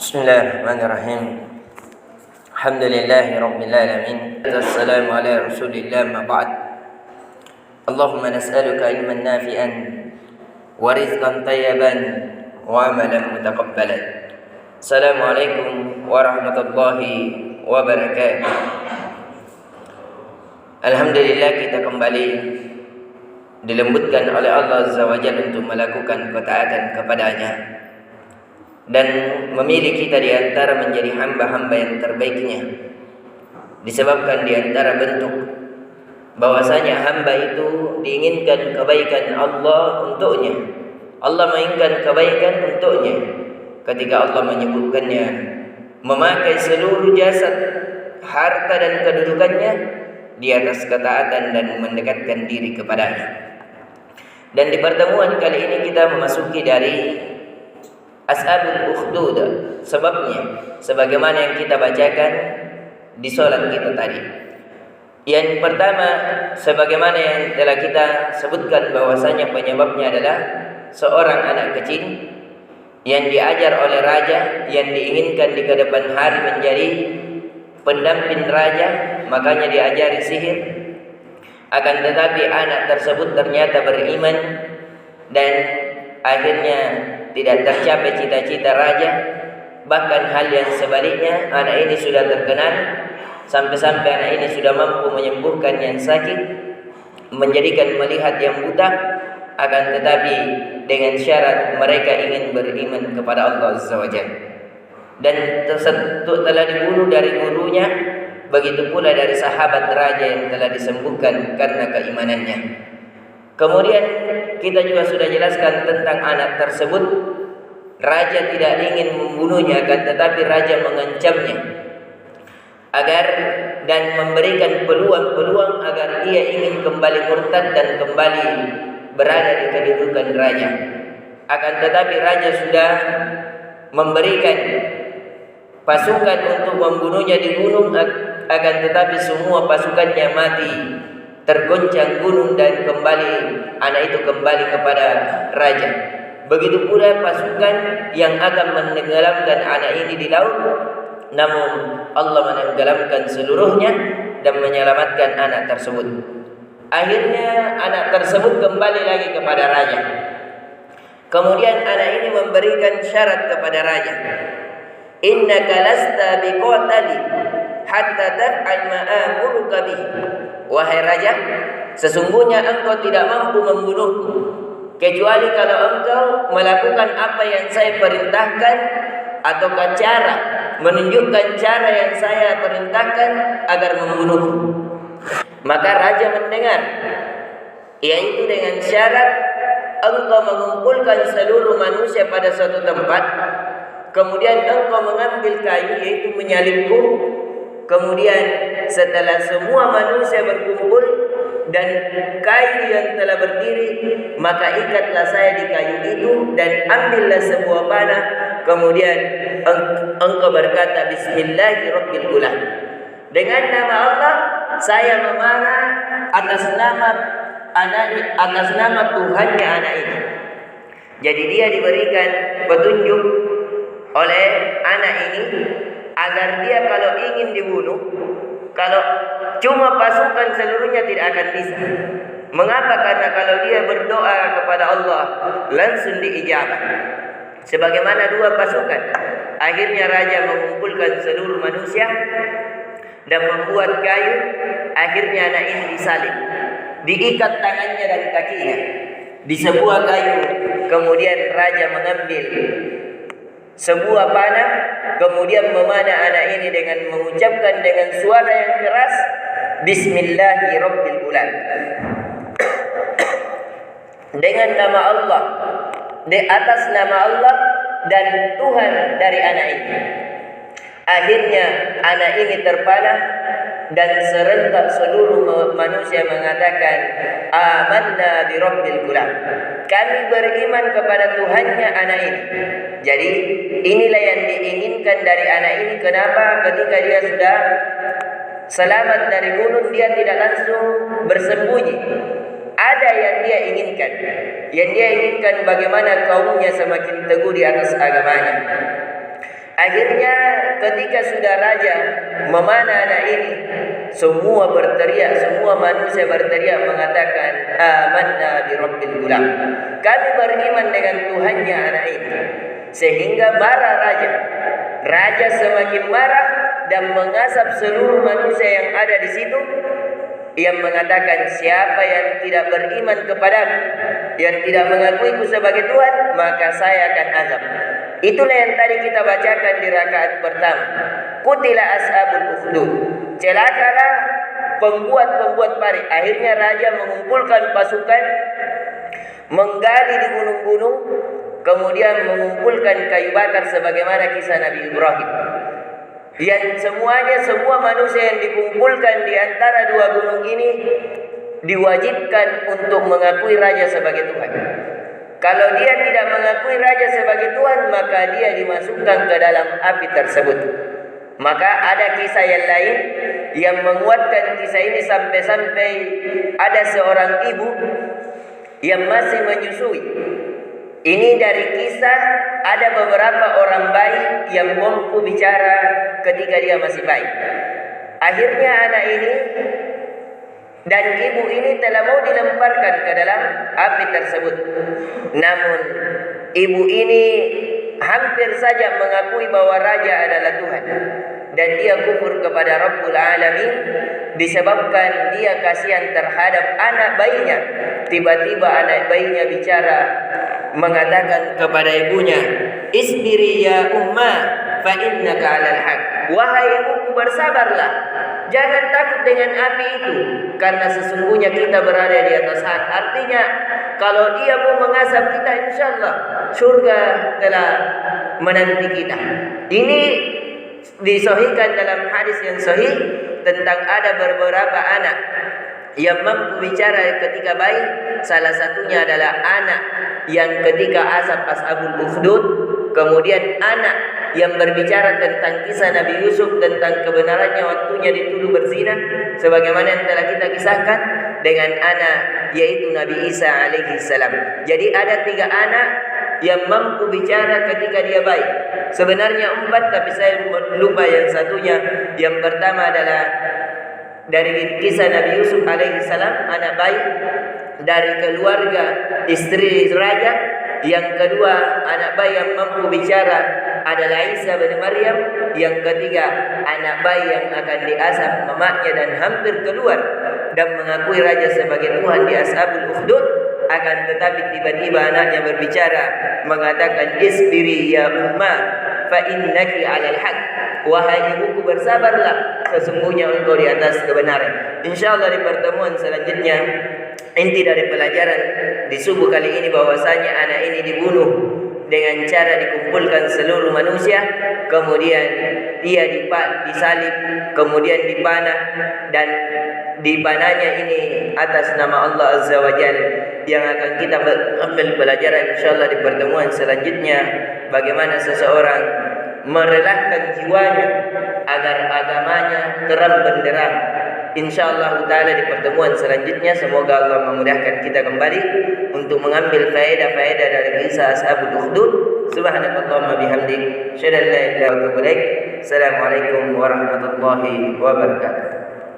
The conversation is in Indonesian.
Bismillahirrahmanirrahim. Alhamdulillahi rabbil alamin. Wassalamu ala Rasulillah ma ba'd. Allahumma nas'aluka ilman nafi'an wa rizqan tayyiban wa amalan mutaqabbalan. Assalamualaikum warahmatullahi wabarakatuh. Alhamdulillah, kita kembali dilembutkan oleh Allah Azza wa Jalla untuk melakukan ketaatan kepadanya dan memilih kita di antara menjadi hamba-hamba yang terbaiknya, disebabkan di antara bentuk bahwasanya hamba itu diinginkan kebaikan Allah untuknya. Allah menginginkan kebaikan untuknya ketika Allah menyebutkannya memakai seluruh jasad, harta dan kedudukannya di atas ketaatan dan mendekatkan diri kepadanya. Dan di pertemuan kali ini kita memasuki dari Ashabul Ukhdud, sebabnya sebagaimana yang kita bacakan di sholat kita tadi. Yang pertama, sebagaimana yang telah kita sebutkan bahwasanya penyebabnya adalah seorang anak kecil yang diajar oleh raja, yang diinginkan di kedepan hari menjadi pendamping raja, makanya diajari sihir. Akan tetapi anak tersebut ternyata beriman dan akhirnya tidak tercapai cita-cita raja. Bahkan hal yang sebaliknya, anak ini sudah terkenal sampai-sampai anak ini sudah mampu menyembuhkan yang sakit, menjadikan melihat yang buta. Akan tetapi dengan syarat mereka ingin beriman kepada Allah Azza wa Jalla. Dan tersebut telah dibunuh dari gurunya, begitu pula dari sahabat raja yang telah disembuhkan karena keimanannya. Kemudian kita juga sudah jelaskan tentang anak tersebut. Raja tidak ingin membunuhnya, akan tetapi raja mengancamnya agar dan memberikan peluang-peluang agar dia ingin kembali murtad dan kembali berada di kedudukan raja. Akan tetapi raja sudah memberikan pasukan untuk membunuhnya di gunung, akan tetapi semua pasukannya mati, tergoncang gunung dan kembali anak itu kembali kepada raja. Begitu pula pasukan yang akan menenggelamkan anak ini di laut, namun Allah menenggelamkan seluruhnya dan menyelamatkan anak tersebut. Akhirnya anak tersebut kembali lagi kepada raja. Kemudian anak ini memberikan syarat kepada raja, innaka lasta biqatali hatta taf'al ma amuruka bihi. Wahai raja, sesungguhnya engkau tidak mampu membunuhku kecuali kalau engkau melakukan apa yang saya perintahkan, ataukah cara menunjukkan cara yang saya perintahkan agar membunuhku. Maka raja mendengar, yaitu dengan syarat engkau mengumpulkan seluruh manusia pada suatu tempat, kemudian engkau mengambil kayu, yaitu menyalibku. Kemudian setelah semua manusia berkumpul dan kayu yang telah berdiri, maka ikatlah saya di kayu itu dan ambillah sebuah panah. Kemudian engkau berkata, Bismillahirrahmanirrahim. Dengan nama Allah saya memanah atas nama Tuhannya anak ini. Jadi dia diberikan petunjuk oleh anak ini agar dia kalau ingin dibunuh, kalau cuma pasukan seluruhnya tidak akan bisa. Mengapa? Karena kalau dia berdoa kepada Allah langsung diijabah. Sebagaimana dua pasukan. Akhirnya raja mengumpulkan seluruh manusia dan membuat kayu. Akhirnya anak ini disalib, diikat tangannya dan kakinya di sebuah kayu. Kemudian raja mengambil sebuah panah, kemudian memanah anak ini dengan mengucapkan dengan suara yang keras, Bismillahirrahmanirrahim. Dengan nama Allah, di atas nama Allah dan Tuhan dari anak ini. Akhirnya anak ini terpanah dan serentak seluruh manusia mengatakan, amanna bi rabbil gulam. Kami beriman kepada Tuhannya anak ini. Jadi inilah yang diinginkan dari anak ini. Kenapa? Ketika dia sudah selamat dari gunung, dia tidak langsung bersembunyi. Ada yang dia inginkan. Yang dia inginkan bagaimana kaumnya semakin teguh di atas agamanya. Akhirnya ketika sudah raja memanah anak ini, semua berteriak, semua manusia berteriak mengatakan amanna bi rabbil gulam. Kami beriman dengan Tuhannya anak ini. Sehingga marah raja. Raja semakin marah dan mengasap seluruh manusia yang ada di situ. Yang mengatakan siapa yang tidak beriman kepadaku, yang tidak mengakuiku sebagai Tuhan, maka saya akan azab. Itulah yang tadi kita bacakan di rakaat pertama. Qutila ashabul ukhdud. Celakalah pembuat parit. Akhirnya raja mengumpulkan pasukan, menggali di gunung-gunung, kemudian mengumpulkan kayu bakar sebagaimana kisah Nabi Ibrahim. Yang semua manusia yang dikumpulkan di antara dua gunung ini diwajibkan untuk mengakui raja sebagai Tuhan. Kalau dia tidak mengakui raja sebagai Tuhan, maka dia dimasukkan ke dalam api tersebut. Maka ada kisah yang lain yang menguatkan kisah ini sampai ada seorang ibu yang masih menyusui. Ini dari kisah ada beberapa orang bayi yang mampu bicara ketika dia masih bayi. Akhirnya anak ini dan ibu ini telah mau dilemparkan ke dalam api tersebut. Namun ibu ini hampir saja mengakui bahwa raja adalah Tuhan. Dan dia kufur kepada Rabbul Alamin disebabkan dia kasihan terhadap anak bayinya. Tiba-tiba anak bayinya bicara, mengatakan kepada ibunya, "Isbiri ya umma fa innaka 'alal haq." Wahai ibuku, bersabarlah. Jangan takut dengan api itu, karena sesungguhnya kita berada di atas hak. Artinya, kalau dia mau mengasap kita, insyaallah surga telah menanti kita. Ini disahihkan dalam hadis yang sahih tentang ada beberapa anak yang mampu bicara ketika bayi. Salah satunya adalah anak yang ketika ashabul ukhdud, kemudian anak yang berbicara tentang kisah Nabi Yusuf tentang kebenarannya waktunya dituduh berzina, sebagaimana yang telah kita kisahkan, dengan anak yaitu Nabi Isa alaihi salam. Jadi ada 3 anak yang mampu bicara ketika dia bayi. Sebenarnya 4, tapi saya lupa yang satunya. Yang pertama adalah dari kisah Nabi Yusuf alaihi salam, anak bayi dari keluarga istri raja. Yang kedua, anak bayi yang mampu bicara adalah Isa bin Maryam. Yang ketiga, anak bayi yang akan diasap mamaknya dan hampir keluar dan mengakui raja sebagai Tuhan di ashabul ukhdud. Akan tetapi tiba-tiba anaknya berbicara, mengatakan, "Isbiri ya umma fa innaki 'alal haq." Wahai ibuku, bersabarlah, sesungguhnya engkau di atas kebenaran. Insyaallah di pertemuan selanjutnya, inti dari pelajaran di subuh kali ini bahwasanya anak ini dibunuh dengan cara dikumpulkan seluruh manusia, kemudian dia disalib, kemudian dipanah, dan dipanahnya ini atas nama Allah Azza wa Jalla. Yang akan kita ambil pelajaran insyaallah di pertemuan selanjutnya, bagaimana seseorang merelahkan jiwanya agar agamanya terang benderang. InsyaAllah ta'ala di pertemuan selanjutnya, semoga Allah memudahkan kita kembali untuk mengambil faedah-faedah dari kisah ashabul ukhdud. Subhanakallahumma bihamdik, syada la ilaha illa anta, assalamualaikum warahmatullahi wabarakatuh.